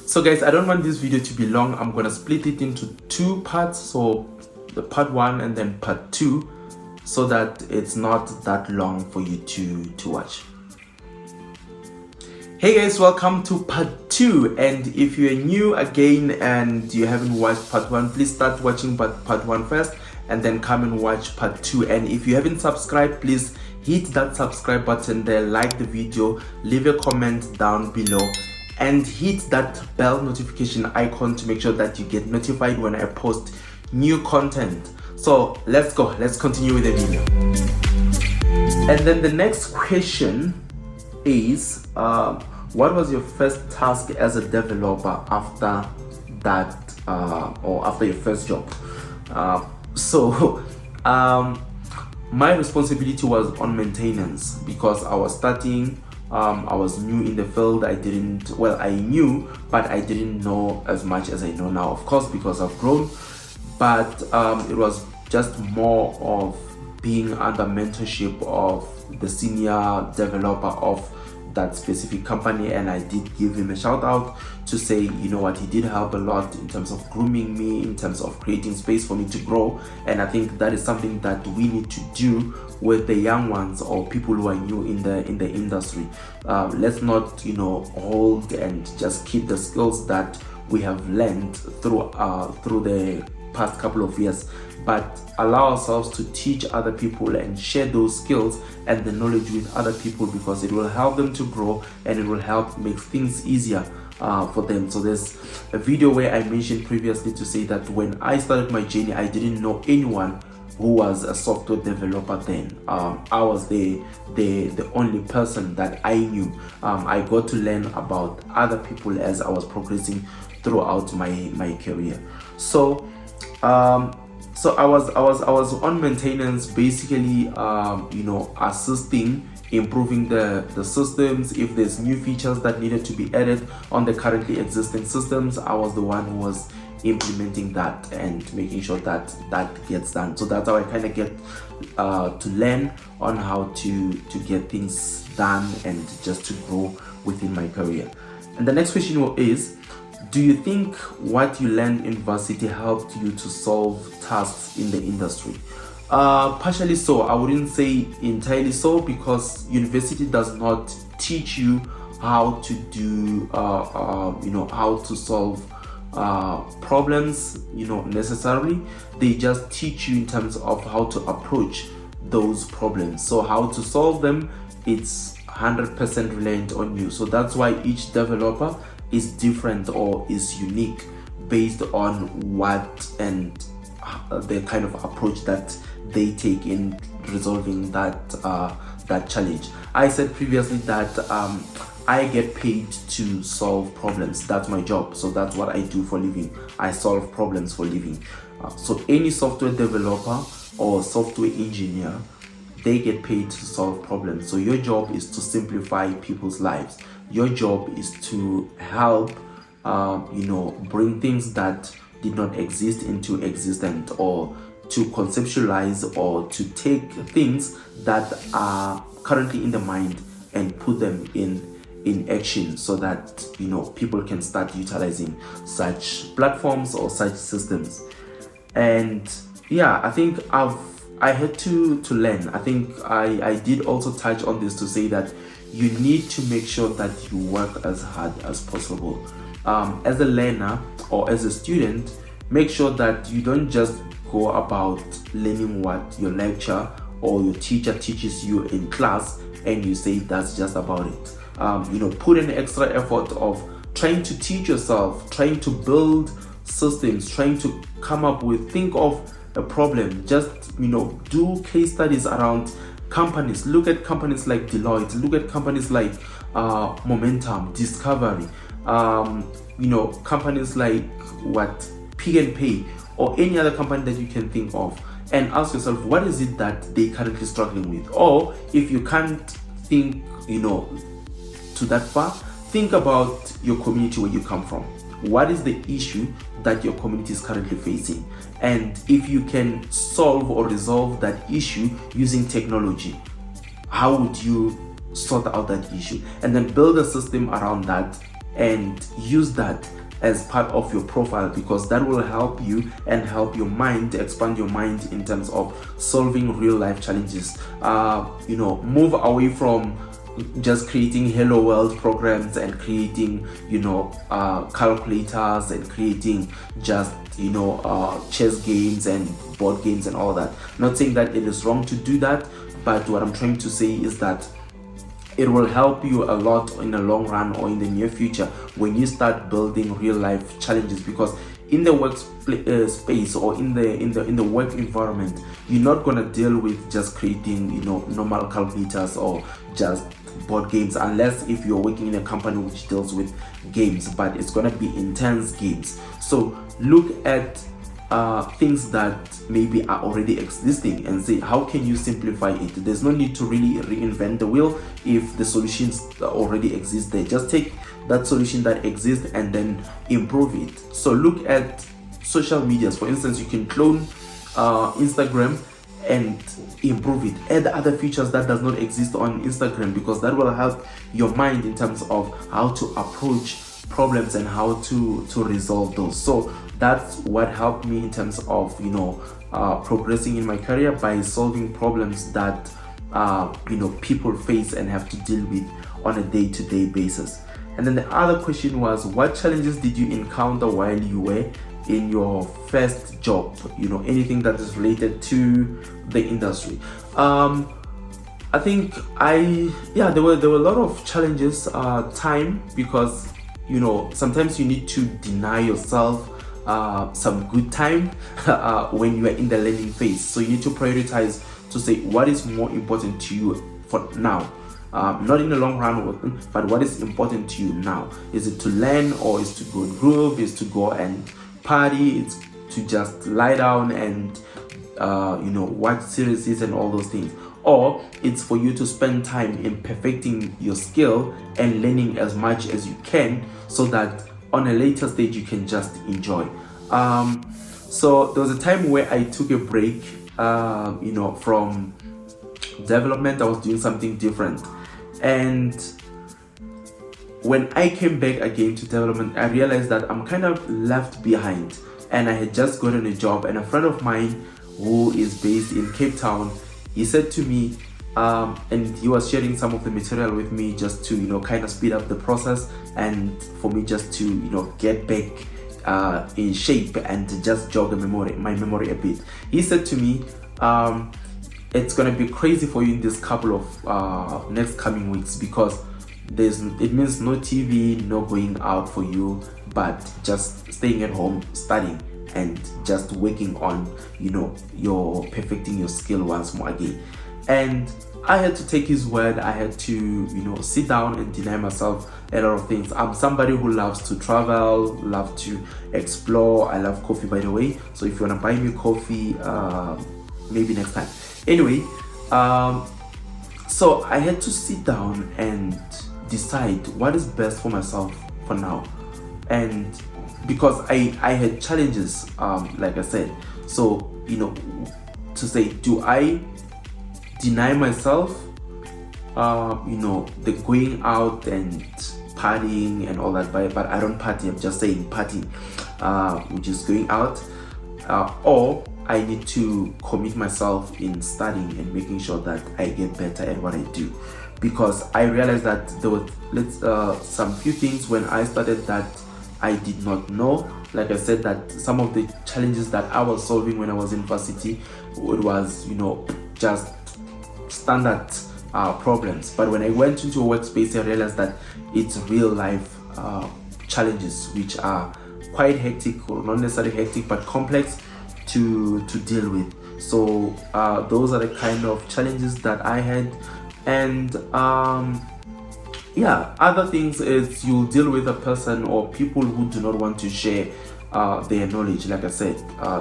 So guys, I don't want this video to be long. I'm gonna split it into two parts, so the part 1 and then part 2, so that it's not that long for you to watch. Hey guys, welcome to part 2, and if you're new again and you haven't watched part 1, please start watching part 1 first and then come and watch part 2. And if you haven't subscribed, please hit that subscribe button there, like the video, leave a comment down below, and hit that bell notification icon to make sure that you get notified when I post new content. So let's go, let's continue with the video. And then the next question is, what was your first task as a developer after that, or after your first job? My responsibility was on maintenance because I was starting. I was new in the field. I knew, but I didn't know as much as I know now, of course, because I've grown. But it was just more of being under mentorship of the senior developer of that specific company, and I did give him a shout out to say, you know what, he did help a lot in terms of grooming me, in terms of creating space for me to grow. And I think that is something that we need to do with the young ones or people who are new in the industry. Let's not, hold and just keep the skills that we have learned through the past couple of years, but allow ourselves to teach other people and share those skills and the knowledge with other people, because it will help them to grow and it will help make things easier for them. So there's a video where I mentioned previously to say that when I started my journey, I didn't know anyone who was a software developer then. I was the only person that I knew. I got to learn about other people as I was progressing throughout my career. So I was on maintenance, basically, assisting, improving the systems. If there's new features that needed to be added on the currently existing systems, I was the one who was implementing that and making sure that gets done. So that's how I kind of get to learn on how to get things done and just to grow within my career. And the next question is, do you think what you learned in varsity helped you to solve tasks in the industry? Partially so. I wouldn't say entirely so, because university does not teach you how to do, how to solve problems, necessarily. They just teach you in terms of how to approach those problems. So how to solve them, it's 100% reliant on you. So that's why each developer is different or is unique based on what and the kind of approach that they take in resolving that challenge. I said previously that I get paid to solve problems. That's my job. So that's what I do for living. I solve problems for living. So any software developer or software engineer, they get paid to solve problems. So your job is to simplify people's lives. Your job is to help, bring things that did not exist into existence, or to conceptualize or to take things that are currently in the mind and put them in action, so that people can start utilizing such platforms or such systems. And yeah, I think I had to learn. I think I did also touch on this to say that you need to make sure that you work as hard as possible. As a learner or as a student, make sure that you don't just go about learning what your lecturer or your teacher teaches you in class and you say that's just about it. Put in extra effort of trying to teach yourself, trying to build systems, trying to think of a problem. Just do case studies around companies. Look at companies like Deloitte, look at companies like Momentum, Discovery, companies like Pick n Pay, or any other company that you can think of, and ask yourself, what is it that they currently struggling with? Or if you can't think to that far, think about your community where you come from. What is the issue that your community is currently facing? And if you can solve or resolve that issue using technology, how would you sort out that issue? And then build a system around that and use that as part of your profile, because that will help you and help your mind, expand your mind in terms of solving real life challenges. Move away from just creating hello world programs and creating calculators and creating just chess games and board games and all that. Not saying that it is wrong to do that, but what I'm trying to say is that it will help you a lot in the long run or in the near future when you start building real life challenges, because in the work space or in the work environment, you're not gonna deal with just creating normal calculators or just board games, unless if you're working in a company which deals with games, but it's gonna be intense games. So look at things that maybe are already existing and say, how can you simplify it? There's no need to really reinvent the wheel if the solutions already exist there. Just take that solution that exists and then improve it. So look at social medias. For instance, you can clone Instagram and improve it. Add other features that does not exist on Instagram, because that will help your mind in terms of how to approach problems and how to resolve those. So that's what helped me in terms of progressing in my career, by solving problems that people face and have to deal with on a day-to-day basis. And then the other question was, what challenges did you encounter while you were in your first job? Anything that is related to the industry. I think there were a lot of challenges. Time, because sometimes you need to deny yourself some good time when you are in the learning phase. So you need to prioritize to say what is more important to you for now. Not in the long run, but what is important to you now. Is it to learn, or is to go and groove, is to go and party, it's to just lie down and watch series and all those things, or it's for you to spend time in perfecting your skill and learning as much as you can, so that on a later stage you can just enjoy. So there was a time where I took a break from development. I was doing something different, and when I came back again to development, I realized that I'm kind of left behind, and I had just gotten a job. And a friend of mine who is based in Cape Town, he said to me, and he was sharing some of the material with me just to kind of speed up the process, and for me just to get back in shape and to just jog my memory a bit. He said to me, it's gonna be crazy for you in this couple of next coming weeks, because it means no TV, no going out for you, but just staying at home, studying, and just working on your perfecting your skill once more again. And I had to take his word. I had to sit down and deny myself a lot of things. I'm somebody who loves to travel, love to explore. I love coffee, by the way, so if you want to buy me coffee, maybe next time. Anyway, so I had to sit down and decide what is best for myself for now. And because I had challenges, like I said, so to say, do I deny myself the going out and partying and all that, but I don't party, I'm just saying party, which is going out, or I need to commit myself in studying and making sure that I get better at what I do. Because I realized that there were some few things when I started that I did not know. Like I said, that some of the challenges that I was solving when I was in varsity, it was just standard problems. But when I went into a workspace, I realized that it's real life challenges, which are quite hectic, or not necessarily hectic, but complex to deal with. So those are the kind of challenges that I had. And other things is you'll deal with a person or people who do not want to share their knowledge. Like I said,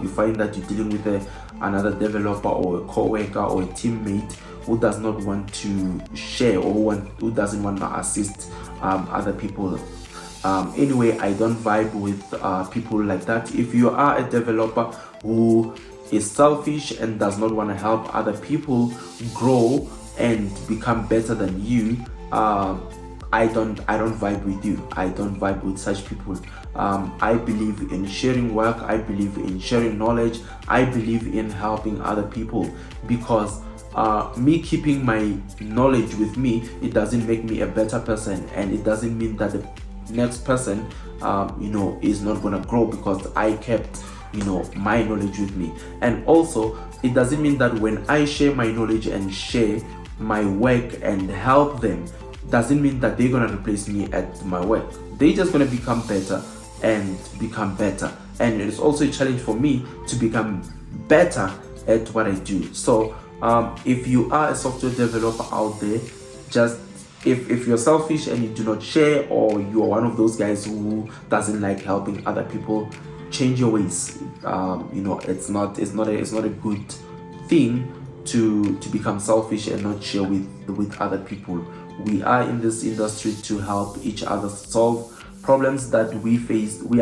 you find that you're dealing with another developer or a co-worker or a teammate who does not want to share, or who doesn't want to assist other people. Anyway, I don't vibe with people like that. If you are a developer who is selfish and does not want to help other people grow and become better than you, I don't vibe with you. I don't vibe with such people. I believe in sharing work. I believe in sharing knowledge. I believe in helping other people, because me keeping my knowledge with me, it doesn't make me a better person, and it doesn't mean that the next person is not gonna grow because I kept my knowledge with me. And also, it doesn't mean that when I share my knowledge and share my work and help them, doesn't mean that they're gonna replace me at my work. They're just gonna become better and become better, and it's also a challenge for me to become better at what I do. So if you are a software developer out there, just if you're selfish and you do not share, or you are one of those guys who doesn't like helping other people, change your ways. It's not a good thing to become selfish and not share with other people. We are in this industry to help each other solve problems that we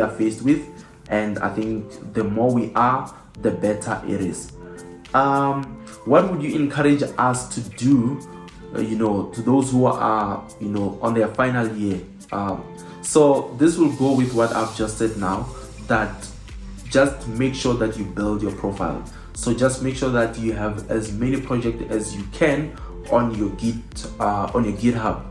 are faced with, and I think the more we are, the better it is. What would you encourage us to do, to those who are on their final year? So this will go with what I've just said now, that just make sure that you build your profile. So just make sure that you have as many projects as you can on your GitHub,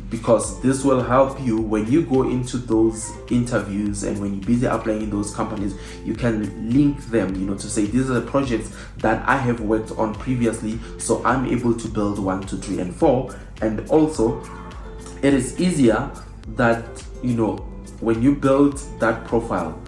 because this will help you when you go into those interviews, and when you're busy applying in those companies, you can link them, to say these are the projects that I have worked on previously, so I'm able to build 1, 2, 3, and 4. And also, it is easier that when you build that profile,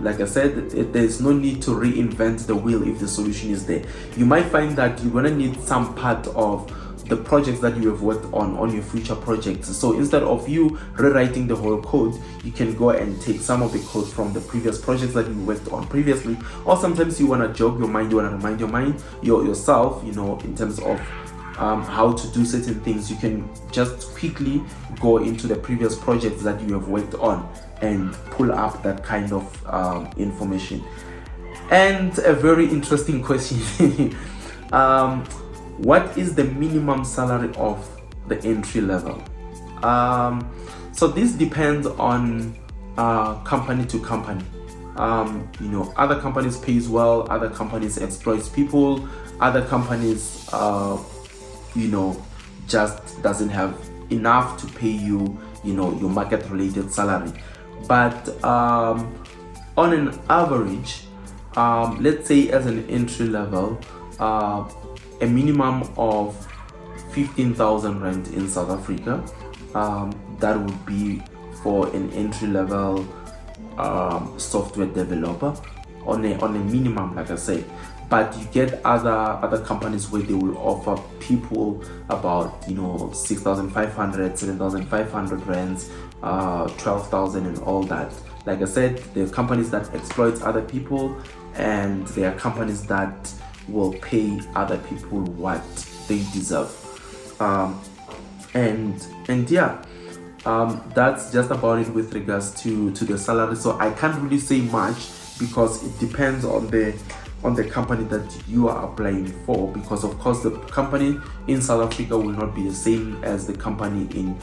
like I said, there's no need to reinvent the wheel if the solution is there. You might find that you're gonna need some part of the projects that you have worked on your future projects. So instead of you rewriting the whole code, you can go and take some of the code from the previous projects that you worked on previously. Or sometimes you want to jog your mind, you want to remind yourself, in terms of how to do certain things. You can just quickly go into the previous projects that you have worked on and pull up that kind of information. And a very interesting question. What is the minimum salary of the entry level? So this depends on company to company. Other companies pays well, other companies exploits people, other companies just doesn't have enough to pay you your market related salary. But on an average, let's say as an entry level, a minimum of 15,000 rand in South Africa, that would be for an entry level software developer on a minimum, like I said. But you get other companies where they will offer people about 6,500, 7,500 rands, 12,000 and all that. Like I said, there are companies that exploit other people, and there are companies that will pay other people what they deserve. That's just about it with regards to the salary. So I can't really say much, because it depends on the company that you are applying for, because of course the company in South Africa will not be the same as the company in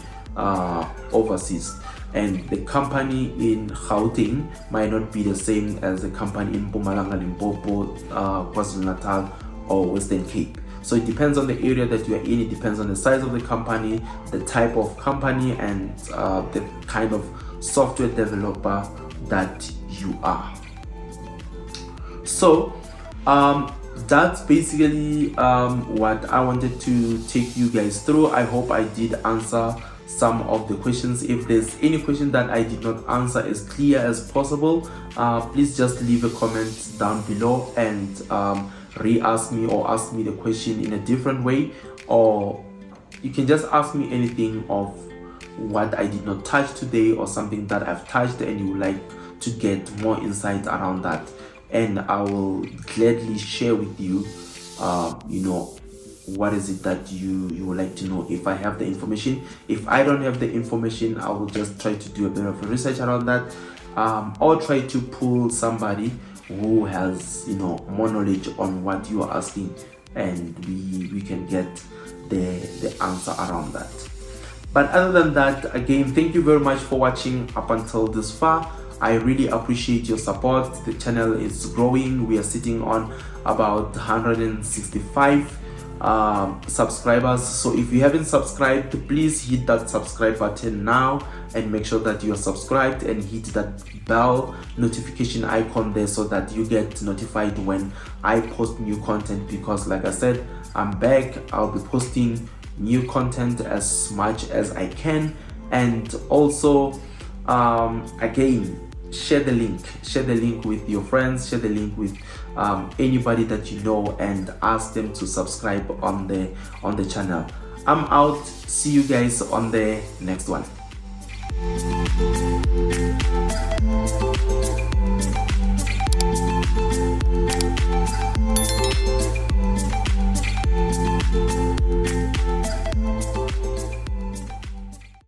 overseas, and the company in Gauteng might not be the same as the company in Mpumalanga, Limpopo, KwaZulu-Natal, or Western Cape. So it depends on the area that you are in, it depends on the size of the company, the type of company, and the kind of software developer that you are. So that's basically what I wanted to take you guys through. I hope I did answer some of the questions. If there's any question that I did not answer as clear as possible, please just leave a comment down below and re-ask me, or ask me the question in a different way, or you can just ask me anything of what I did not touch today, or something that I've touched and you would like to get more insight around that, and I will gladly share with you what is it that you would like to know if I have the information. If I don't have the information, I will just try to do a bit of research around that, or try to pull somebody who has more knowledge on what you are asking, and we can get the answer around that. But other than that, again, thank you very much for watching up until this far. I really appreciate your support. The channel is growing. We are sitting on about 165 subscribers. So if you haven't subscribed, please hit that subscribe button now and make sure that you are subscribed, and hit that bell notification icon there so that you get notified when I post new content, because like I said, I'm back. I'll be posting new content as much as I can. And also again, share the link with your friends, share the link with anybody that you know, and ask them to subscribe on the channel. I'm out. See you guys on the next one.